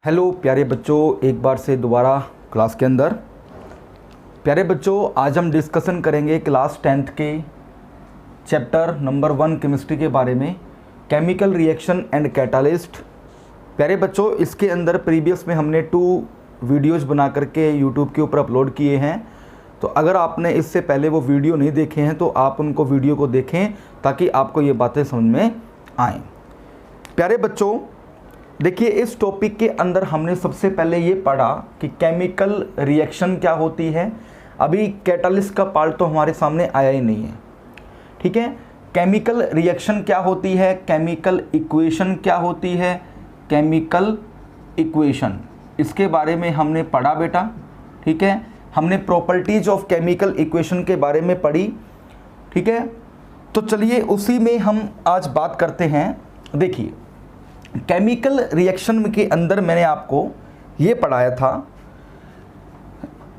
Hello प्यारे बच्चों, एक बार से दोबारा क्लास के अंदर। प्यारे बच्चों, आज हम डिस्कशन करेंगे क्लास 10th के चैप्टर नंबर 1 केमिस्ट्री के बारे में, केमिकल रिएक्शन एंड कैटालिस्ट। प्यारे बच्चों, इसके अंदर प्रीवियस में हमने 2 वीडियोज़ बना करके यूट्यूब के ऊपर अपलोड किए हैं। तो अगर आपने इससे पहले वो वीडियो नहीं देखे हैं तो आप उनको वीडियो को देखें ताकि आपको ये बातें समझ में आएँ। प्यारे बच्चों, देखिए, इस टॉपिक के अंदर हमने सबसे पहले ये पढ़ा कि केमिकल रिएक्शन क्या होती है। अभी कैटालिस्ट का पार्ट तो हमारे सामने आया ही नहीं है, ठीक है। केमिकल रिएक्शन क्या होती है, केमिकल इक्वेशन क्या होती है, केमिकल इक्वेशन, इसके बारे में हमने पढ़ा बेटा, ठीक है। हमने प्रॉपर्टीज ऑफ केमिकल इक्वेशन के बारे में पढ़ी, ठीक है। तो चलिए उसी में हम आज बात करते हैं। देखिए, केमिकल रिएक्शन के अंदर मैंने आपको ये पढ़ाया था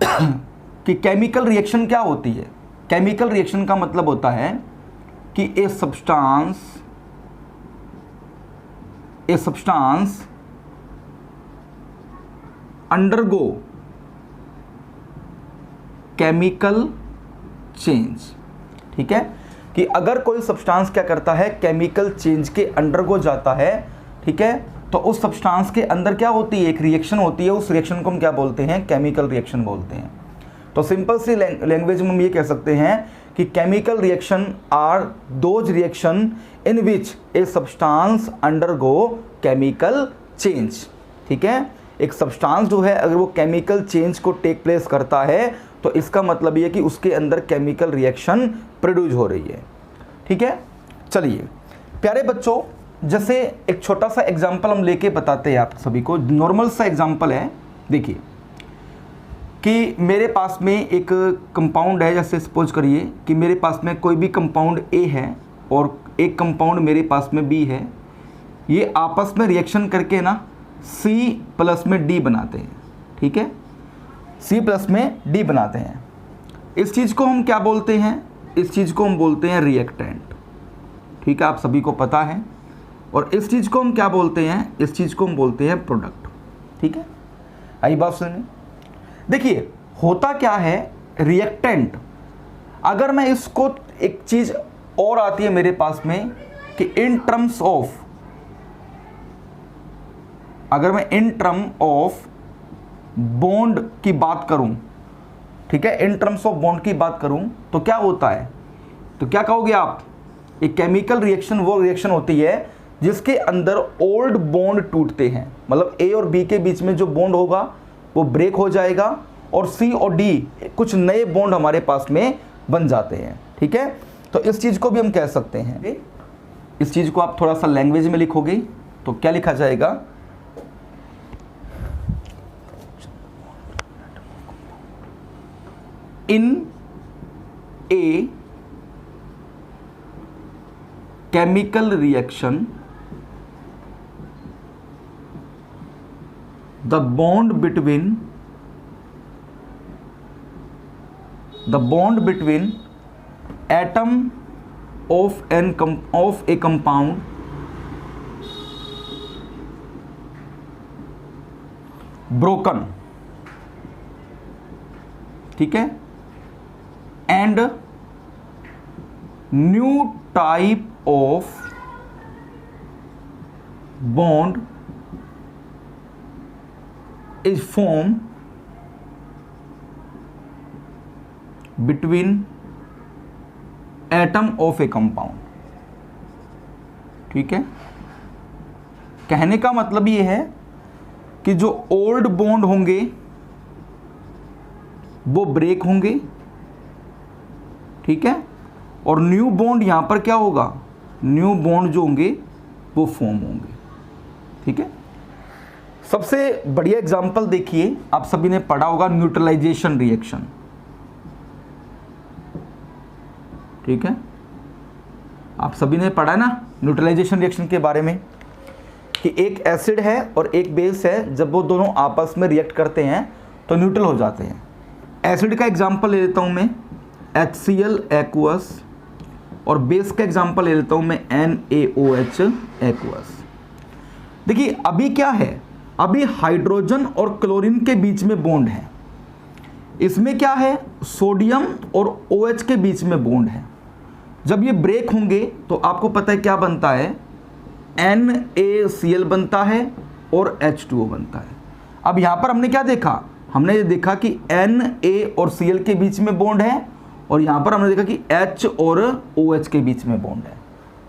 कि केमिकल रिएक्शन क्या होती है। केमिकल रिएक्शन का मतलब होता है कि ए सब्सटेंस अंडरगो केमिकल चेंज, ठीक है। कि अगर कोई सब्सटेंस क्या करता है, केमिकल चेंज के अंडरगो जाता है, ठीक है, तो उस सब्सटेंस के अंदर क्या होती है, एक रिएक्शन होती है। उस रिएक्शन को हम क्या बोलते हैं, केमिकल रिएक्शन बोलते हैं। तो सिंपल सी लैंग्वेज में हम ये कह सकते हैं कि chemical reaction are those reaction in which a substance undergo chemical change, ठीक है। एक सब्सटेंस जो है अगर वो केमिकल चेंज को टेक प्लेस करता है तो इसका मतलब ये कि उसके अंदर केमिकल रिएक्शन प्रोड्यूस हो रही है, ठीक है। चलिए प्यारे बच्चों, जैसे एक छोटा सा एग्जांपल हम लेके बताते हैं आप सभी को। नॉर्मल सा एग्जांपल है। देखिए कि मेरे पास में एक कंपाउंड है, जैसे सपोज करिए कि मेरे पास में कोई भी कंपाउंड ए है और एक कंपाउंड मेरे पास में बी है। ये आपस में रिएक्शन करके ना C+ में D बनाते हैं, ठीक है। C+ में D बनाते हैं। इस चीज़ को हम क्या बोलते हैं, इस चीज़ को हम बोलते हैं रिएक्टेंट, ठीक है, आप सभी को पता है। और इस चीज़ को हम क्या बोलते हैं, इस चीज़ को हम बोलते हैं प्रोडक्ट, ठीक है। आई बात सुनिए। देखिए होता क्या है, रिएक्टेंट, अगर मैं इसको एक चीज़ और आती है मेरे पास में कि इन टर्म्स ऑफ, अगर मैं इन टर्म ऑफ बॉन्ड की बात करूं, ठीक है, इन टर्म्स ऑफ बॉन्ड की बात करूं तो क्या होता है, तो क्या कहोगे आप, एक केमिकल रिएक्शन वो रिएक्शन होती है जिसके अंदर ओल्ड बॉन्ड टूटते हैं। मतलब ए और बी के बीच में जो बॉन्ड होगा वो ब्रेक हो जाएगा और सी और डी कुछ नए बॉन्ड हमारे पास में बन जाते हैं, ठीक है। तो इस चीज़ को भी हम कह सकते हैं। इस चीज़ को आप थोड़ा सा लैंग्वेज में लिखोगे तो क्या लिखा जाएगा, in a chemical reaction the bond between atom of a compound broken, ठीक है, and new type of bond is formed between atom of a compound, ठीक है। कहने का मतलब ये है कि जो ओल्ड बॉन्ड होंगे वो ब्रेक होंगे, ठीक है, और न्यू बॉन्ड यहां पर क्या होगा, न्यू बॉन्ड जो होंगे वो फॉर्म होंगे, ठीक है। सबसे बढ़िया एग्जाम्पल देखिए, आप सभी ने पढ़ा होगा न्यूट्रलाइजेशन रिएक्शन, ठीक है, आप सभी ने पढ़ा ना न्यूट्रलाइजेशन रिएक्शन के बारे में कि एक एसिड है और एक बेस है, जब वो दोनों आपस में रिएक्ट करते हैं तो न्यूट्रल हो जाते हैं। एसिड का एग्जाम्पल ले लेता हूं मैं HCl एक्वस, और बेस का एग्जांपल ले लेता हूं मैं NaOH एक्वस। देखिए अभी क्या है, अभी हाइड्रोजन और क्लोरीन के बीच में बॉन्ड है, इसमें क्या है, सोडियम और OH के बीच में बॉन्ड है। जब ये ब्रेक होंगे तो आपको पता है क्या बनता है, NaCl बनता है और H2O बनता है। अब यहाँ पर हमने क्या देखा, हमने ये देखा कि Na और Cl के बीच में बॉन्ड है, और यहाँ पर हमने देखा कि H और OH के बीच में बॉन्ड है।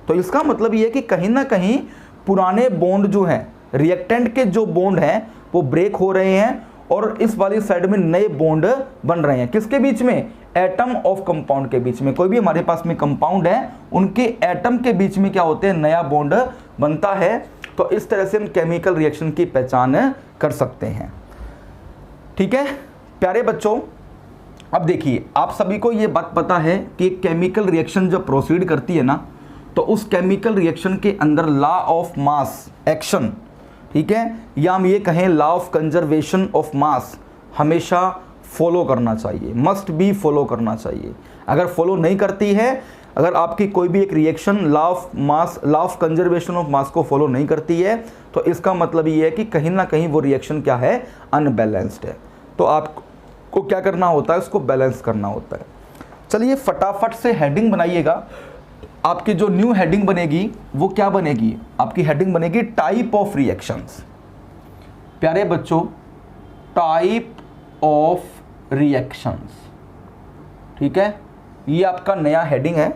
तो इसका मतलब ये है कि कहीं ना कहीं पुराने बॉन्ड जो है, रिएक्टेंट के जो बॉन्ड हैं वो ब्रेक हो रहे हैं, और इस वाली साइड में नए बॉन्ड बन रहे हैं। किसके बीच में, एटम ऑफ कंपाउंड के बीच में। कोई भी हमारे पास में कंपाउंड है, उनके एटम के बीच में क्या होते हैं, नया बॉन्ड बनता है। तो इस तरह से हम केमिकल रिएक्शन की पहचान कर सकते हैं। ठीक है प्यारे बच्चों, अब देखिए आप सभी को ये बात पता है कि केमिकल रिएक्शन जब प्रोसीड करती है ना, तो उस केमिकल रिएक्शन के अंदर लॉ ऑफ मास एक्शन, ठीक है, या हम ये कहें law of conservation of mass, हमेशा फॉलो करना चाहिए, मस्ट बी फॉलो करना चाहिए। अगर फॉलो नहीं करती है, अगर आपकी कोई भी एक reaction law of mass, law of conservation of mass को फॉलो नहीं करती है, तो इसका मतलब ये है कि कहीं ना कहीं वो रिएक्शन क्या है, अनबैलेंस्ड है। तो आपको क्या करना होता है, उसको बैलेंस करना होता है। चलिए फटाफट से हेडिंग बनाइएगा। आपकी जो न्यू हेडिंग बनेगी वो क्या बनेगी, आपकी हेडिंग बनेगी टाइप ऑफ रिएक्शंस। प्यारे बच्चों, टाइप ऑफ रिएक्शंस, ठीक है, ये आपका नया हेडिंग है।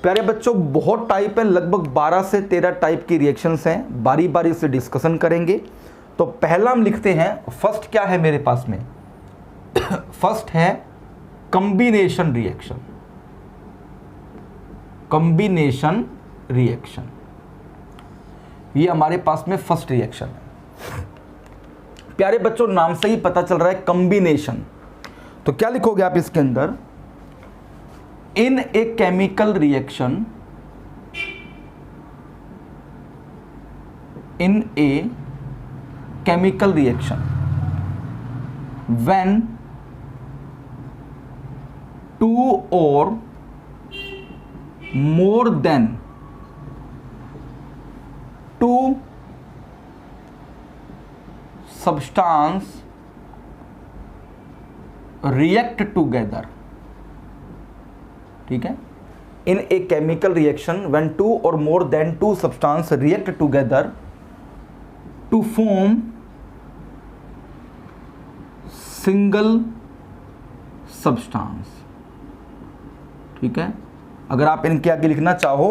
प्यारे बच्चों, बहुत टाइप है, लगभग 12 से 13 टाइप की रिएक्शंस हैं, बारी बारी से डिस्कशन करेंगे। तो पहला हम लिखते हैं, फर्स्ट क्या है मेरे पास में फर्स्ट है कॉम्बिनेशन रिएक्शन। कॉम्बिनेशन रिएक्शन, ये हमारे पास में फर्स्ट रिएक्शन है। प्यारे बच्चों, नाम से ही पता चल रहा है कॉम्बिनेशन। तो क्या लिखोगे आप इसके अंदर, in a chemical reaction, in a chemical reaction when two or more than two substance react together, ठीक है, in a chemical reaction when two or more than two substance react together to form single substance. ठीक है, अगर आप इनके आगे लिखना चाहो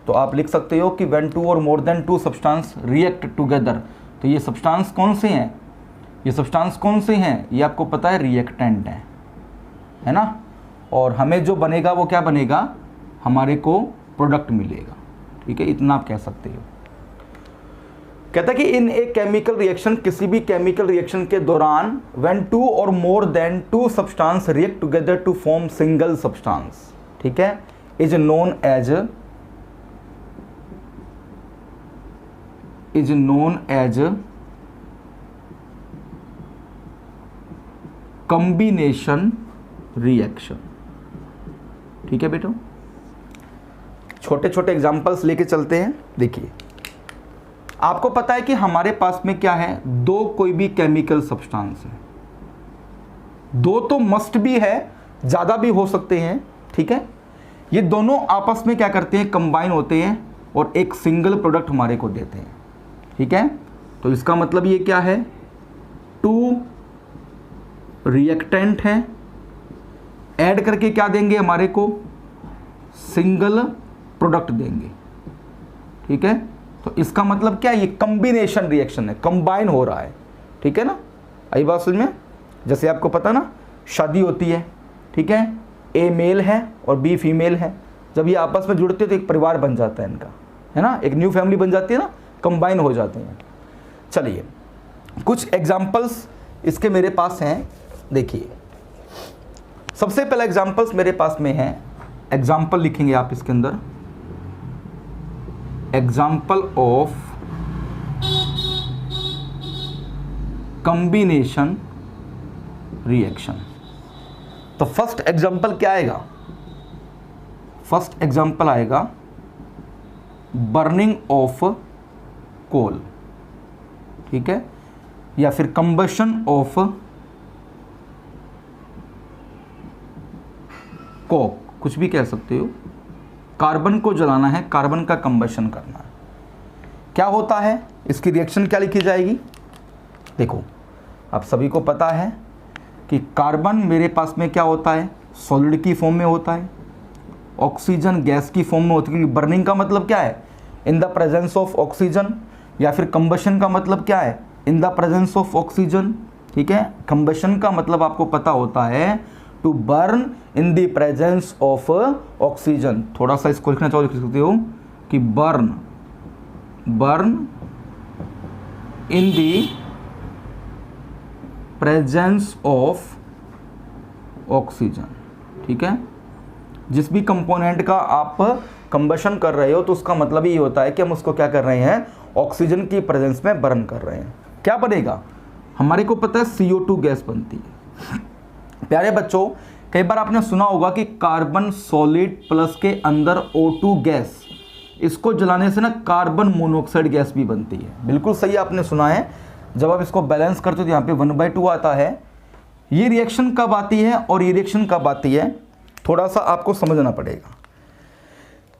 तो आप लिख सकते हो कि when two or more than two substance react together. तो ये सब्सटेंस कौन से हैं, ये सब्सटेंस कौन से हैं, ये आपको पता है, रिएक्टेंट है ना। और हमें जो बनेगा वो क्या बनेगा, हमारे को प्रोडक्ट मिलेगा। ठीक है, इतना आप कह सकते हो। कहता है कि इन एक केमिकल रिएक्शन, किसी भी केमिकल रिएक्शन के दौरान when two or more than two substance react together to form single substance, ठीक है, is known as combination reaction. ठीक है बेटो, छोटे छोटे एग्जांपल्स लेके चलते हैं। देखिए, आपको पता है कि हमारे पास में क्या है, दो कोई भी केमिकल सब्सटेंस है, दो तो मस्ट भी है, ज़्यादा भी हो सकते हैं। ठीक है, ये दोनों आपस में क्या करते हैं, कंबाइन होते हैं और एक सिंगल प्रोडक्ट हमारे को देते हैं। ठीक है, तो इसका मतलब ये क्या है, टू रिएक्टेंट हैं, ऐड करके क्या देंगे हमारे को, सिंगल प्रोडक्ट देंगे। ठीक है, तो इसका मतलब क्या है, ये कॉम्बिनेशन रिएक्शन है, कंबाइन हो रहा है। ठीक है ना, आई बात समझ में। जैसे आपको पता ना, शादी होती है, ठीक है, ए मेल है और बी फीमेल है, जब ये आपस में जुड़ते हैं तो एक परिवार बन जाता है इनका, है ना, एक न्यू फैमिली बन जाती है ना, कंबाइन हो जाते हैं। चलिए कुछ एग्जाम्पल्स इसके मेरे पास हैं। देखिए, सबसे पहला एग्जाम्पल्स मेरे पास में है, एग्जाम्पल लिखेंगे आप इसके अंदर, एग्जाम्पल ऑफ कॉम्बिनेशन रिएक्शन। तो फर्स्ट एग्जाम्पल क्या आएगा, फर्स्ट एग्जाम्पल आएगा बर्निंग ऑफ कोल। ठीक है, या फिर कंबशन ऑफ कोक, कुछ भी कह सकते हो। कार्बन को जलाना है, कार्बन का कंबशन करना है, क्या होता है, इसकी रिएक्शन क्या लिखी जाएगी। देखो आप सभी को पता है कि कार्बन मेरे पास में क्या होता है, सॉलिड की फॉर्म में होता है, ऑक्सीजन गैस की फॉर्म में होती है। क्योंकि बर्निंग का मतलब क्या है, in the presence of oxygen, या फिर कंबशन का मतलब क्या है, in the presence of oxygen. ठीक है, कंबशन का मतलब आपको पता होता है to burn in the presence of oxygen. थोड़ा सा इसको लिखना चाहो, लिख सकते हो कि burn in the presence of oxygen. ठीक है, जिस भी कंपोनेंट का आप कंबशन कर रहे हो तो उसका मतलब ये होता है कि हम उसको क्या कर रहे हैं, ऑक्सीजन की प्रेजेंस में बर्न कर रहे हैं। क्या बनेगा, हमारे को पता है CO2 गैस बनती है। प्यारे बच्चों, कई बार आपने सुना होगा कि कार्बन सॉलिड प्लस के अंदर O2 गैस, इसको जलाने से ना कार्बन मोनोऑक्साइड गैस भी बनती है। बिल्कुल सही आपने सुना है। जब आप इसको बैलेंस करते हो तो यहाँ पे 1/2 आता है। ये रिएक्शन कब आती है और ये रिएक्शन कब आती है, थोड़ा सा आपको समझना पड़ेगा।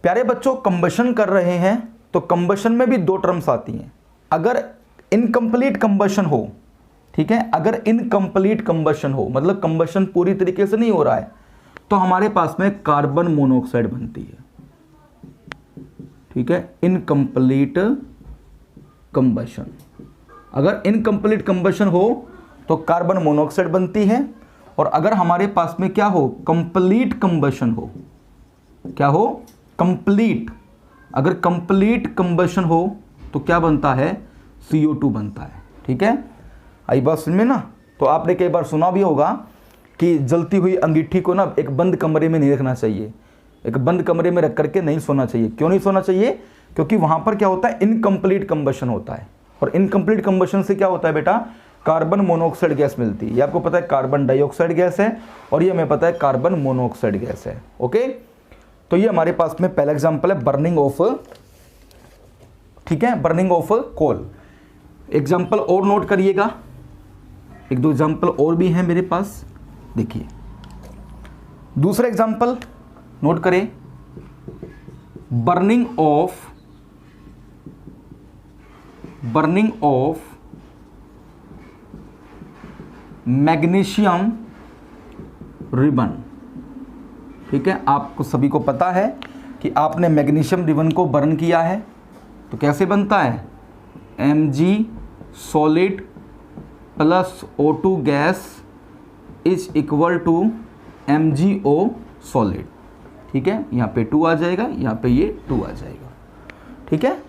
प्यारे बच्चों, कंबशन कर रहे हैं तो कंबशन में भी 2 टर्म्स आती हैं। अगर इनकम्प्लीट कंबशन हो, ठीक है, अगर इनकम्प्लीट कंबशन हो मतलब कंबशन पूरी तरीके से नहीं हो रहा है, तो हमारे पास में कार्बन मोनोऑक्साइड बनती है। ठीक है, इनकम्प्लीट कंबशन, अगर इनकम्प्लीट कंबशन हो तो कार्बन मोनोऑक्साइड बनती है। और अगर हमारे पास में क्या हो, कंप्लीट कंबशन हो, क्या हो, कंप्लीट, अगर कंप्लीट कंबशन हो तो क्या बनता है, CO2 बनता है। ठीक है, आई बात समझ में ना। तो आपने कई बार सुना भी होगा कि जलती हुई अंगीठी को ना एक बंद कमरे में नहीं रखना चाहिए, एक बंद कमरे में रख करके नहीं सोना चाहिए। क्यों नहीं सोना चाहिए, क्योंकि वहां पर क्या होता है, इनकम्प्लीट कंबशन होता है। और इनकम्प्लीट कंबशन से क्या होता है बेटा, कार्बन मोनोऑक्साइड गैस मिलती है। ये आपको पता है कार्बन डाइऑक्साइड गैस है, और ये हमें पता है कार्बन मोनोऑक्साइड गैस है। ओके, तो ये हमारे पास में पहला एग्जांपल है बर्निंग ऑफ, ठीक है, बर्निंग ऑफ कोल। एग्जांपल और नोट करिएगा, 1-2 एग्जांपल और भी हैं मेरे पास। देखिए दूसरा एग्जांपल नोट करें, बर्निंग ऑफ मैग्नीशियम रिबन। ठीक है, आपको सभी को पता है कि आपने मैग्नीशियम रिबन को बर्न किया है तो कैसे बनता है, Mg solid plus O2 gas is equal to MgO solid. ठीक है, यहाँ पे 2 आ जाएगा, यहाँ पे ये 2 आ जाएगा। ठीक है,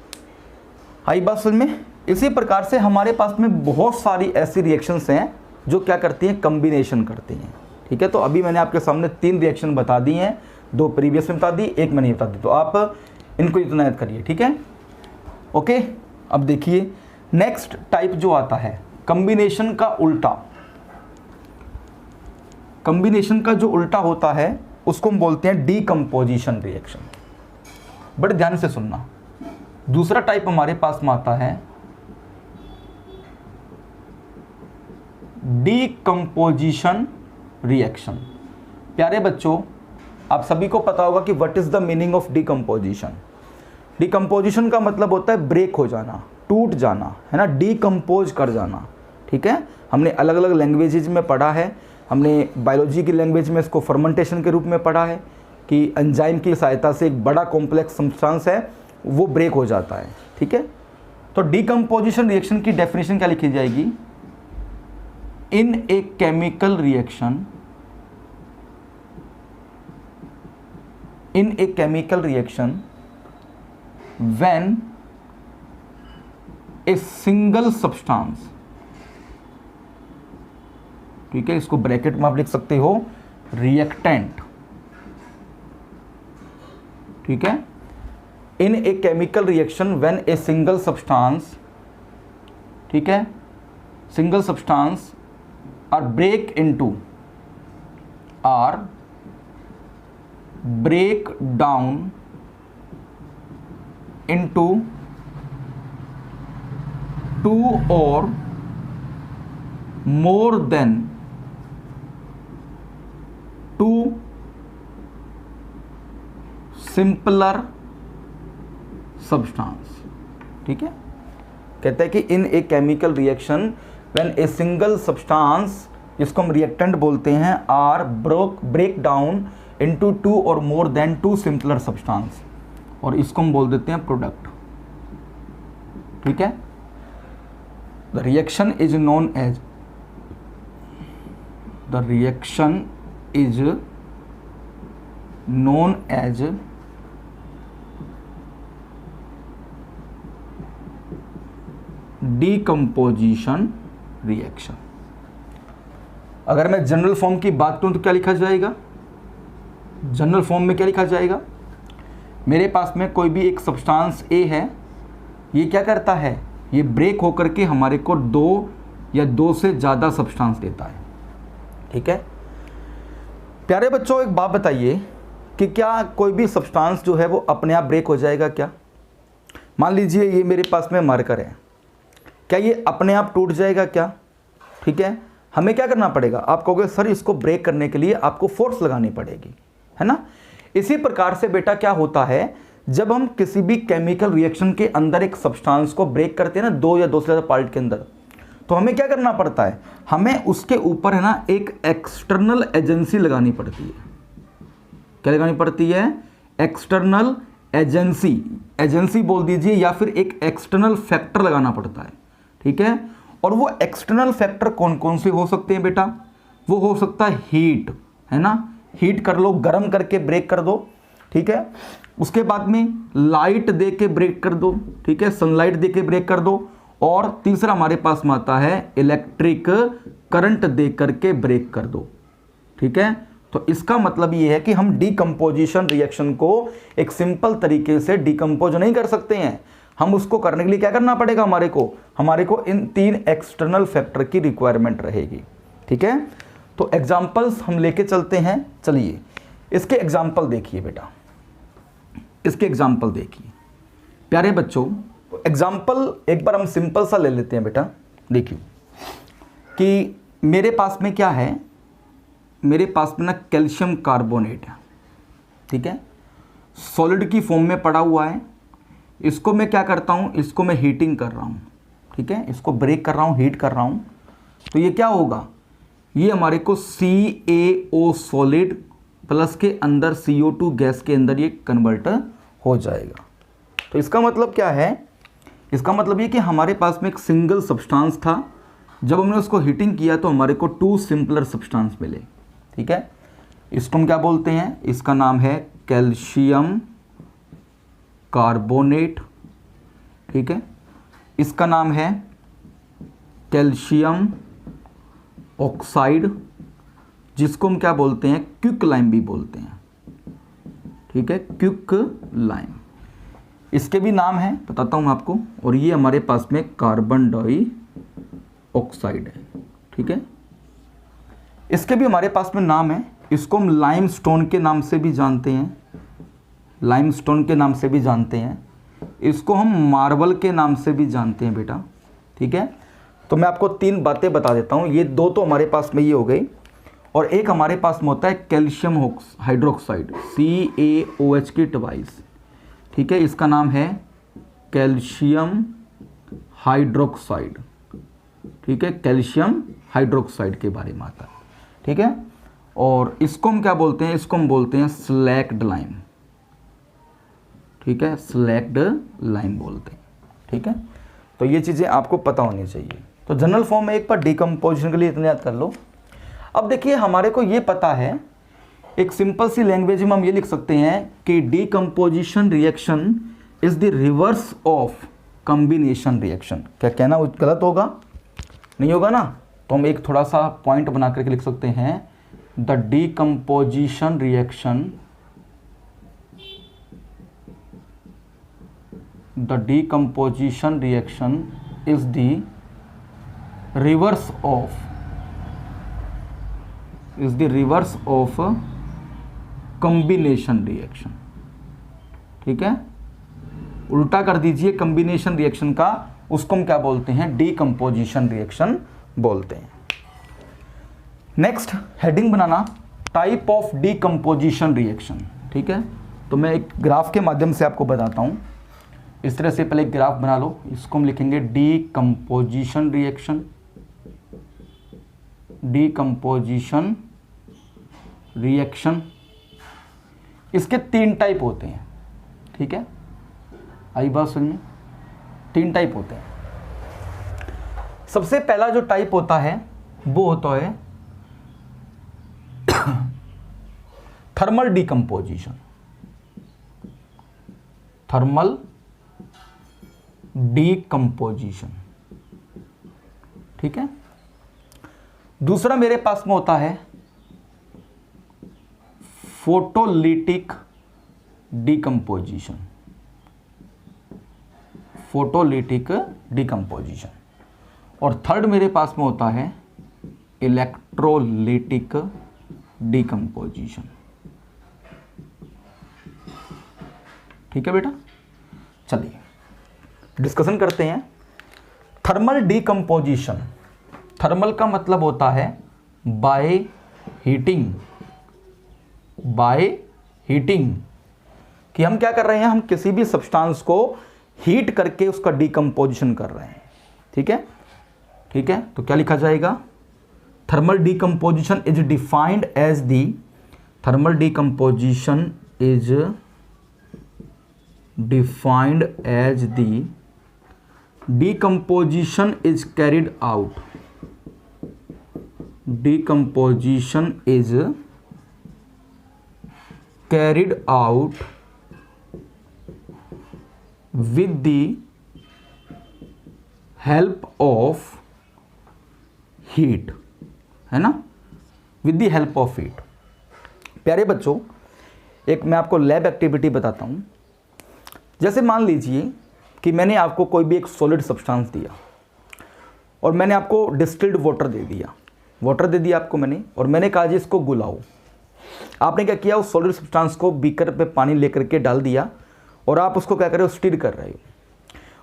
आई बात समझ में। इसी प्रकार से हमारे पास में बहुत सारी ऐसी रिएक्शंस हैं जो क्या करती हैं, कम्बिनेशन करती हैं। ठीक है, तो अभी मैंने आपके सामने 3 रिएक्शन बता दी हैं, 2 प्रीवियस में बता दी, 1 मैंने बता दी, तो आप इनको इतना याद करिए। ठीक है, ओके। अब देखिए नेक्स्ट टाइप जो आता है कम्बिनेशन का उल्टा, कम्बिनेशन का जो उल्टा होता है उसको हम बोलते हैं डीकम्पोजिशन रिएक्शन। बड़े ध्यान से सुनना। दूसरा टाइप हमारे पास में आता है डीकम्पोजिशन रिएक्शन। प्यारे बच्चों, आप सभी को पता होगा कि what is the meaning of decomposition. Decomposition का मतलब होता है ब्रेक हो जाना, टूट जाना, है ना, डीकम्पोज कर जाना। ठीक है, हमने अलग अलग लैंग्वेजेज में पढ़ा है। हमने बायोलॉजी की लैंग्वेज में इसको फर्मेंटेशन के रूप में पढ़ा है कि एंजाइम की सहायता से एक बड़ा कॉम्प्लेक्स सब्सटेंस है वो ब्रेक हो जाता है। ठीक है, तो डीकम्पोजिशन रिएक्शन की डेफिनेशन क्या लिखी जाएगी, in a chemical reaction, in a chemical reaction when a single substance, ठीक है, इसको ब्रैकेट में आप लिख सकते हो रिएक्टेंट। ठीक है, in a chemical reaction when a single substance, ठीक है, single substance are break down into 2 or more than 2 simpler substance। ठीक है, कहता है कि in a chemical reaction when a single substance, जिसको हम रिएक्टेंट बोलते हैं, आर ब्रेक डाउन इनटू 2 और मोर देन 2 सिंपलर सब्सटेंस, और इसको हम बोल देते हैं प्रोडक्ट। ठीक है, the reaction is known as, the reaction is known as decomposition reaction. अगर मैं जनरल फॉर्म की बात करूं तो क्या लिखा जाएगा? जनरल फॉर्म में क्या लिखा जाएगा? मेरे पास में कोई भी एक सब्सटेंस ए है, ये क्या करता है, ये ब्रेक होकर के हमारे को 2 या 2 से ज़्यादा सब्सटेंस देता है। ठीक है प्यारे बच्चों, एक बात बताइए कि क्या कोई भी सब्सटेंस जो है वो अपने आप ब्रेक हो जाएगा क्या? मान लीजिए ये मेरे पास में मार्कर है, क्या ये अपने आप टूट जाएगा क्या? ठीक है, हमें क्या करना पड़ेगा? आप कहोगे सर इसको ब्रेक करने के लिए आपको फोर्स लगानी पड़ेगी, है ना। इसी प्रकार से बेटा क्या होता है, जब हम किसी भी केमिकल रिएक्शन के अंदर एक सब्सटेंस को ब्रेक करते हैं ना, 2 या 2 से ज़्यादा पार्ट के अंदर, तो हमें क्या करना पड़ता है, हमें उसके ऊपर है ना एक एक्सटर्नल एजेंसी लगानी पड़ती है। क्या लगानी पड़ती है? एक्सटर्नल एजेंसी, एजेंसी बोल दीजिए, या फिर एक एक्सटर्नल फैक्टर लगाना पड़ता है। ठीक है, और वो एक्सटर्नल फैक्टर कौन कौन से हो सकते हैं बेटा? वो हो सकता है हीट, है ना, हीट कर लो, गर्म करके ब्रेक कर दो। ठीक है, उसके बाद में लाइट दे के ब्रेक कर दो। ठीक है, सनलाइट दे के ब्रेक कर दो। और तीसरा हमारे पास में आता है इलेक्ट्रिक करंट दे करके ब्रेक कर दो। ठीक है, तो इसका मतलब ये है कि हम डीकम्पोजिशन रिएक्शन को एक सिंपल तरीके से डीकम्पोज नहीं कर सकते हैं। हम उसको करने के लिए क्या करना पड़ेगा? हमारे को इन 3 एक्सटर्नल फैक्टर की रिक्वायरमेंट रहेगी। ठीक है, तो एग्जाम्पल्स हम लेके चलते हैं। चलिए इसके एग्जाम्पल देखिए बेटा, इसके एग्जाम्पल देखिए प्यारे बच्चों। एग्जाम्पल एक बार हम सिंपल सा ले लेते हैं बेटा। देखिए कि मेरे पास में क्या है, मेरे पास में ना कैल्शियम कार्बोनेट है। ठीक है, सॉलिड की फॉर्म में पड़ा हुआ है। इसको मैं क्या करता हूँ, इसको मैं हीटिंग कर रहा हूँ। ठीक है, इसको ब्रेक कर रहा हूँ, हीट कर रहा हूँ, तो ये क्या होगा, ये हमारे को CaO सॉलिड प्लस के अंदर CO2 गैस के अंदर ये कन्वर्ट हो जाएगा। तो इसका मतलब क्या है? इसका मतलब ये कि हमारे पास में एक सिंगल सब्सटेंस था, जब हमने उसको हीटिंग किया तो हमारे को 2 सिंपलर सब्सटेंस मिले। ठीक है, इसको हम क्या बोलते हैं? इसका नाम है कैल्शियम कार्बोनेट। ठीक है, इसका नाम है कैल्शियम ऑक्साइड, जिसको हम क्या बोलते हैं? क्विक लाइम भी बोलते हैं। ठीक है, क्विक लाइम, इसके भी नाम है, बताता हूँ मैं आपको। और ये हमारे पास में कार्बन डाइऑक्साइड है। ठीक है, इसके भी हमारे पास में नाम है। इसको हम लाइमस्टोन के नाम से भी जानते हैं, लाइमस्टोन के नाम से भी जानते हैं। इसको हम मार्बल के नाम से भी जानते हैं बेटा। ठीक है, तो मैं आपको 3 बातें बता देता हूँ। ये 2 तो हमारे पास में ये हो गई, और एक हमारे पास में होता है कैल्शियम हाइड्रोक्साइड, CaOH की ट्वाइस। ठीक है, इसका नाम है कैल्शियम हाइड्रोक्साइड। ठीक है, कैल्शियम हाइड्रोक्साइड के बारे में आता है। ठीक है, और इसको हम क्या बोलते हैं? इसको हम बोलते हैं स्लैक्ड लाइम। ठीक है, स्लैक्ड लाइम बोलते हैं। ठीक है, तो ये चीज़ें आपको पता होनी चाहिए। तो जनरल फॉर्म में एक बार डीकम्पोजिशन के लिए इतना याद कर लो। अब देखिए हमारे को ये पता है, एक सिंपल सी लैंग्वेज में हम ये लिख सकते हैं कि decomposition reaction is the reverse of combination reaction. क्या कहना गलत होगा? नहीं होगा ना। तो हम एक थोड़ा सा पॉइंट बना करके लिख सकते हैं, the decomposition reaction, the decomposition reaction is the reverse of combination reaction। ठीक है, उल्टा कर दीजिए कॉम्बिनेशन रिएक्शन का, उसको हम क्या बोलते हैं, डीकम्पोजिशन रिएक्शन बोलते हैं। Next heading banana, type of decomposition reaction. ठीक है, तो मैं एक ग्राफ के माध्यम से आपको बताता हूँ। इस तरह से पहले एक ग्राफ बना लो, इसको हम लिखेंगे डीकम्पोजिशन रिएक्शन। डीकम्पोजिशन रिएक्शन, इसके 3 टाइप होते हैं। ठीक है, आई बात समझ में? 3 टाइप होते हैं। सबसे पहला जो टाइप होता है वो होता है थर्मल डीकम्पोजिशन। थर्मल डीकम्पोजिशन, ठीक है। दूसरा मेरे पास में होता है फोटोलिटिक डीकम्पोजिशन। फोटोलिटिक डीकम्पोजिशन, और थर्ड मेरे पास में होता है इलेक्ट्रोलिटिक डीकम्पोजिशन। ठीक है बेटा, चलिए डिस्कशन करते हैं। थर्मल डीकम्पोजिशन, थर्मल का मतलब होता है बाय हीटिंग। बाय हीटिंग, कि हम क्या कर रहे हैं, हम किसी भी सब्सटेंस को हीट करके उसका डीकम्पोजिशन कर रहे हैं। ठीक है, ठीक है, तो क्या लिखा जाएगा, thermal decomposition is defined as the, thermal decomposition is defined as the decomposition is carried out, decomposition is carried out with the help of heat, है ना, with the help of heat। प्यारे बच्चों, एक मैं आपको लैब एक्टिविटी बताता हूँ। जैसे मान लीजिए कि मैंने आपको कोई भी एक सॉलिड सब्सटेंस दिया और मैंने आपको डिस्टिल्ड वाटर दे दिया, वाटर दे दिया आपको मैंने, और मैंने कहा जी इसको गुलाओ। आपने क्या किया, उस सॉलिड सब्सटेंस को बीकर पे पानी लेकर के डाल दिया और आप उसको क्या कर रहे हो, स्टिर कर रहे हो।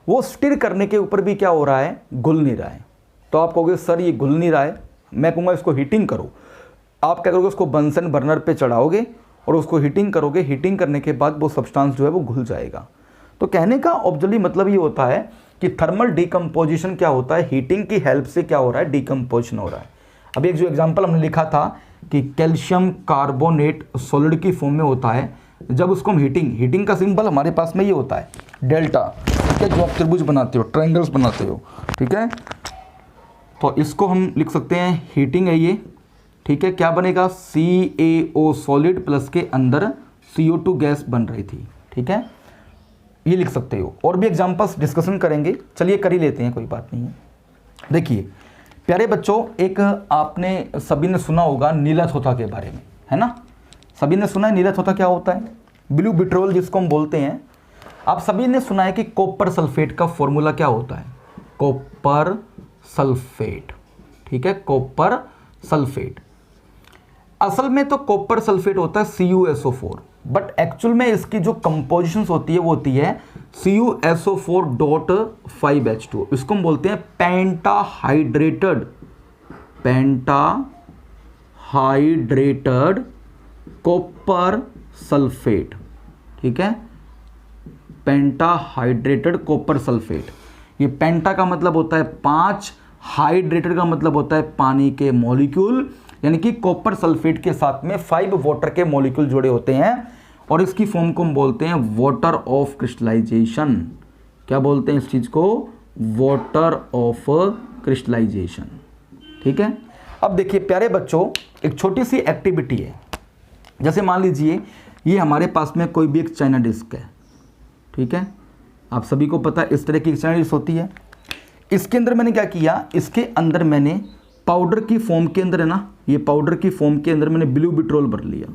वो स्टिर करने के ऊपर भी क्या हो रहा है, घुल नहीं रहा है। तो आप कहोगे सर ये घुल नहीं रहा है, मैं कहूँगा इसको हीटिंग करो। आप क्या करोगे, उसको बंसन बर्नर पर चढ़ाओगे और उसको हीटिंग करोगे। हीटिंग करने के बाद वो सब्सटेंस जो है वो घुल जाएगा। तो कहने का ऑब्जली मतलब ये होता है कि थर्मल डीकम्पोजिशन क्या होता है, हीटिंग की हेल्प से क्या हो रहा है, डीकम्पोजिशन हो रहा है। अब एक जो एग्जांपल हमने लिखा था कि कैल्शियम कार्बोनेट सॉलिड की फॉर्म में होता है, जब उसको हम हीटिंग का सिंबल हमारे पास में ये होता है डेल्टा। ठीक है, जो आप त्रिभुज बनाते हो, ट्रायंगल्स बनाते हो, ठीक है, तो इसको हम लिख सकते हैं हीटिंग है ये। ठीक है, क्या बनेगा, CaO सॉलिड प्लस के अंदर CO2 गैस बन रही थी। ठीक है, ये लिख सकते हो। और भी एग्जांपल्स डिस्कशन करेंगे, चलिए कर ही लेते हैं, कोई बात नहीं है। देखिए प्यारे बच्चों, एक आपने सभी ने सुना होगा नीलाथोथा के बारे में, है ना, सभी ने सुना है नीलाथोथा क्या होता है, ब्लू बिट्रोल जिसको हम बोलते हैं। आप सभी ने सुना है कि कॉपर सल्फेट का फॉर्मूला क्या होता है, कॉपर सल्फेट। ठीक है, कॉपर सल्फेट, असल में तो कॉपर सल्फेट होता है CuSO4, बट एक्चुअल में इसकी जो कंपोजिशन होती है वो होती है CuSO4.5H2। इसको हम बोलते हैं पेंटाहाइड्रेटेड कॉपर सल्फेट। ठीक है, पेंटाहाइड्रेटेड कॉपर सल्फेट। ये पेंटा का मतलब होता है 5, हाइड्रेटेड का मतलब होता है पानी के मॉलिक्यूल, यानी कि कॉपर सल्फेट के साथ में 5 वाटर के मॉलिक्यूल जुड़े होते हैं, और इसकी फॉर्म को हम बोलते हैं वाटर ऑफ क्रिस्टलाइजेशन। क्या बोलते हैं इस चीज को, वाटर ऑफ क्रिस्टलाइजेशन। ठीक है, अब देखिए प्यारे बच्चों, एक छोटी सी एक्टिविटी है। जैसे मान लीजिए ये हमारे पास में कोई भी एक चाइना डिस्क है। ठीक है, आप सभी को पता है इस तरह की चाइना डिस्क होती है। इसके अंदर मैंने क्या किया, इसके अंदर मैंने पाउडर की फॉर्म के अंदर, है ना, ये पाउडर की फॉर्म के अंदर मैंने ब्लू बिट्रोल भर लिया।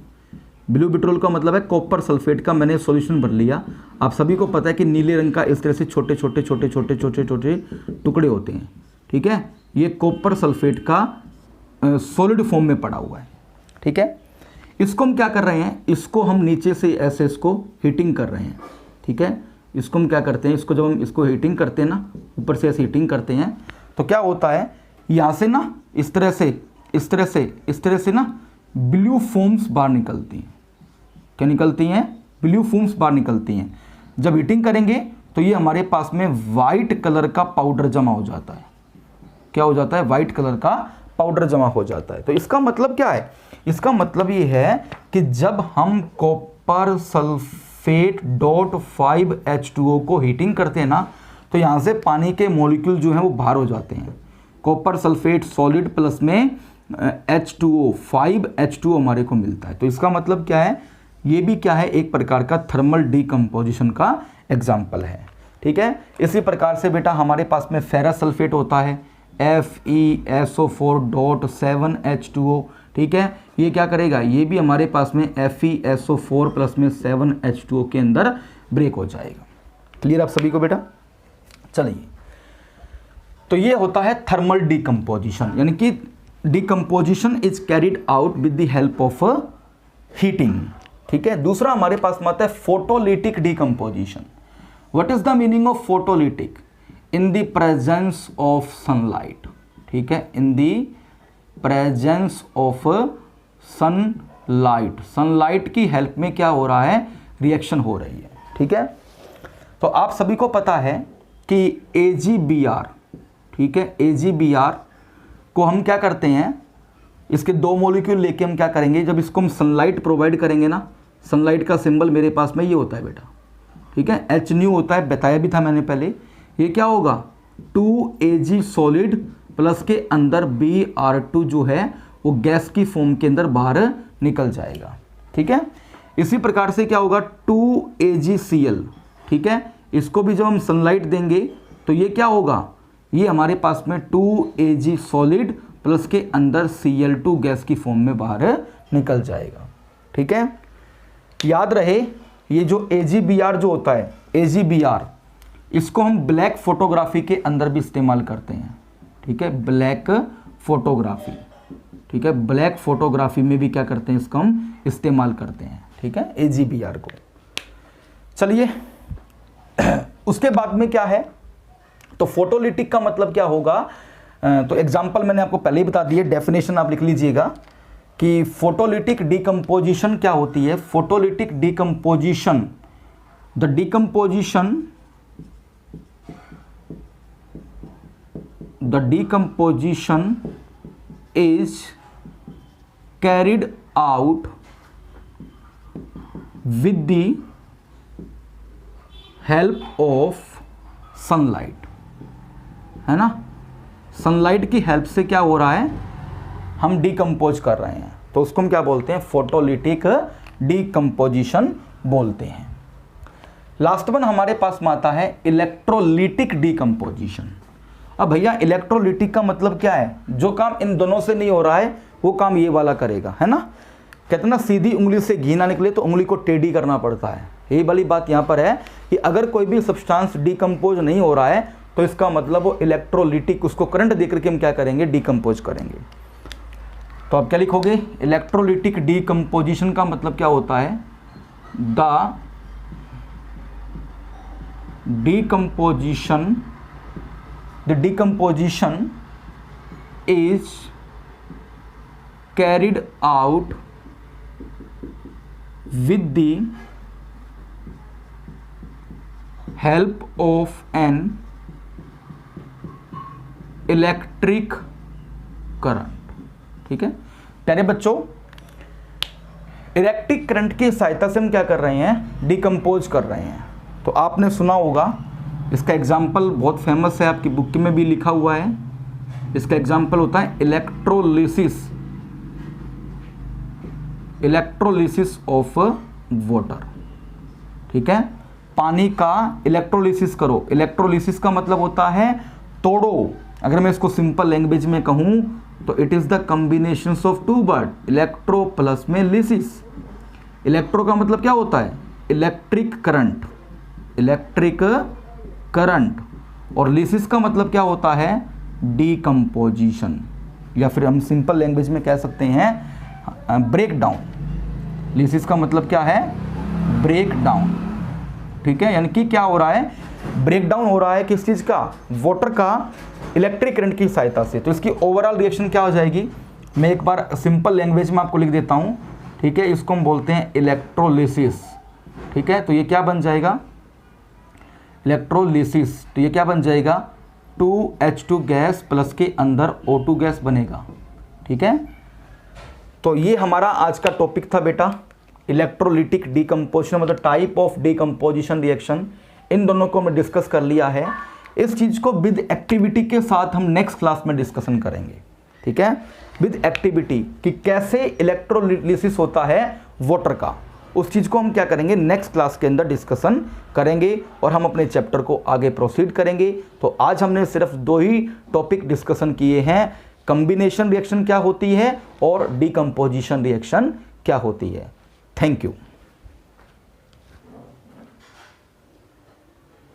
ब्लू बिट्रोल का मतलब है कॉपर सल्फेट का मैंने सॉल्यूशन भर लिया। आप सभी को पता है कि नीले रंग का इस तरह से छोटे छोटे छोटे छोटे छोटे छोटे टुकड़े होते हैं। ठीक है, ये कॉपर सल्फेट का सॉलिड फॉर्म में पड़ा हुआ है। ठीक है, इसको हम क्या कर रहे हैं, इसको हम नीचे से ऐसे इसको हीटिंग कर रहे हैं। ठीक है, इसको हम क्या करते हैं, इसको जब हम इसको हीटिंग करते हैं ना, ऊपर से ऐसे हीटिंग करते हैं तो क्या होता है, यहाँ से ना इस तरह से ना ब्लू फोम्स बाहर निकलती हैं। क्या निकलती हैं? ब्लू फोम्स बाहर निकलती हैं। जब हीटिंग करेंगे तो ये हमारे पास में वाइट कलर का पाउडर जमा हो जाता है। क्या हो जाता है? वाइट कलर का पाउडर जमा हो जाता है। तो इसका मतलब क्या है? इसका मतलब ये है कि जब हम कॉपर सल्फेट .5H2O को हीटिंग करते हैं ना, तो यहाँ से पानी के मॉलिक्यूल जो हैं वो बाहर हो जाते हैं। कॉपर सल्फेट सॉलिड प्लस में H2O 5H2O हमारे को मिलता है। तो इसका मतलब क्या है? ये भी क्या है? एक प्रकार का थर्मल डीकम्पोजिशन का एग्जाम्पल है। ठीक है। इसी प्रकार से बेटा हमारे पास में फेरस सल्फेट होता है FeSO4.7H2O। ठीक है। ये क्या करेगा? ये भी हमारे पास में FeSO4 प्लस में 7H2O के अंदर ब्रेक हो जाएगा। क्लियर आप सभी को बेटा? चलिए, तो ये होता है थर्मल डीकम्पोजिशन, यानी कि decomposition is carried out with the help of heating. ठीक है। दूसरा हमारे पास में आता है photolytic decomposition. What is the meaning of photolytic? In the presence of sunlight. ठीक है। In the presence of sunlight, sunlight की हेल्प में क्या हो रहा है? रिएक्शन हो रही है। ठीक है। तो आप सभी को पता है कि AgBr, ठीक है, AgBr को हम क्या करते हैं, इसके दो मॉलिक्यूल लेके हम क्या करेंगे, जब इसको हम सनलाइट प्रोवाइड करेंगे ना, सनलाइट का सिंबल मेरे पास में ये होता है बेटा। ठीक है। H होता है, बताया भी था मैंने पहले। ये क्या होगा? 2Ag सॉलिड प्लस के अंदर Br2 जो है वो गैस की फॉर्म के अंदर बाहर निकल जाएगा। ठीक है। इसी प्रकार से क्या होगा? 2AgCl। ठीक है। इसको भी जब हम सनलाइट देंगे तो ये क्या होगा? ये हमारे पास में 2Ag सॉलिड प्लस के अंदर Cl2 गैस की फॉर्म में बाहर निकल जाएगा। ठीक है। याद रहे, ये जो AgBr जो होता है, AgBr, इसको हम ब्लैक फोटोग्राफी के अंदर भी इस्तेमाल करते हैं। ठीक है। ब्लैक फोटोग्राफी, ठीक है, ब्लैक फोटोग्राफी में भी क्या करते हैं? इसको हम इस्तेमाल करते हैं। ठीक है, AgBr को। चलिए, उसके बाद में क्या है? तो फोटोलिटिक का मतलब क्या होगा? तो एग्जाम्पल मैंने आपको पहले ही बता दिए, डेफिनेशन आप लिख लीजिएगा कि फोटोलिटिक डीकम्पोजिशन क्या होती है। Photolytic decomposition, the decomposition is carried out with the help of sunlight, है ना। सनलाइट की हेल्प से क्या हो रहा है? हम डीकम्पोज कर रहे हैं, तो उसको हम क्या बोलते हैं? फोटोलिटिक डीकम्पोजिशन बोलते हैं। लास्ट वन हमारे पास में आता है इलेक्ट्रोलिटिक डीकम्पोजिशन। अब भैया इलेक्ट्रोलिटिक का मतलब क्या है? जो काम इन दोनों से नहीं हो रहा है वो काम ये वाला करेगा, है ना। कहते ना, सीधी उंगली से घी ना निकले तो उंगली को टेढ़ी करना पड़ता है। यही वाली बात यहाँ पर है कि अगर कोई भी सब्सटेंस डीकम्पोज नहीं हो रहा है तो इसका मतलब वो इलेक्ट्रोलिटिक, उसको करंट देकर के हम क्या करेंगे? डीकम्पोज करेंगे। तो आप क्या लिखोगे? इलेक्ट्रोलिटिक डीकम्पोजिशन का मतलब क्या होता है? The decomposition is carried out with the help of an electric current. ठीक है प्यारे बच्चों, इलेक्ट्रिक करंट की सहायता से हम क्या कर रहे हैं? डीकम्पोज कर रहे हैं। तो आपने सुना होगा, इसका एग्जाम्पल बहुत फेमस है, आपकी बुक में भी लिखा हुआ है। इसका एग्जाम्पल होता है इलेक्ट्रोलिसिस ऑफ वाटर। ठीक है, पानी का इलेक्ट्रोलिसिस करो। इलेक्ट्रोलिसिस का मतलब होता है तोड़ो। अगर मैं इसको सिंपल लैंग्वेज में कहूँ तो it is the combination of two word, electro plus में लिसिस। इलेक्ट्रो का मतलब क्या होता है? Electric current, electric current. और लिसिस का मतलब क्या होता है? डीकम्पोजिशन, या फिर हम सिंपल लैंग्वेज में कह सकते हैं ब्रेक डाउन। लिसिस का मतलब क्या है? Break down. ठीक है, यानी कि क्या हो रहा है, ब्रेक डाउन हो रहा है किस चीज़ का, वाटर का इलेक्ट्रिक करंट की सहायता से। तो इसकी ओवरऑल रिएक्शन क्या हो जाएगी, मैं एक बार सिंपल लैंग्वेज में आपको लिख देता हूँ, ठीक है, इसको हम बोलते हैं इलेक्ट्रोलिसिस। ठीक है, तो ये क्या बन जाएगा, इलेक्ट्रोलिसिस, तो ये क्या बन जाएगा, 2H2 गैस प्लस के अंदर O2 गैस बनेगा। ठीक है, तो ये हमारा आज का टॉपिक था बेटा, इलेक्ट्रोलिटिक डीकम्पोजिशन, मतलब टाइप ऑफ डीकम्पोजिशन रिएक्शन। इन दोनों को हमने डिस्कस कर लिया है। इस चीज़ को विद एक्टिविटी के साथ हम नेक्स्ट क्लास में डिस्कशन करेंगे। ठीक है, विद एक्टिविटी कि कैसे इलेक्ट्रोलिसिस होता है वाटर का, उस चीज़ को हम क्या करेंगे, नेक्स्ट क्लास के अंदर डिस्कशन करेंगे और हम अपने चैप्टर को आगे प्रोसीड करेंगे। तो आज हमने सिर्फ 2 ही टॉपिक डिस्कशन किए हैं, कॉम्बिनेशन रिएक्शन क्या होती है और डीकम्पोजिशन रिएक्शन क्या होती है। Thank you.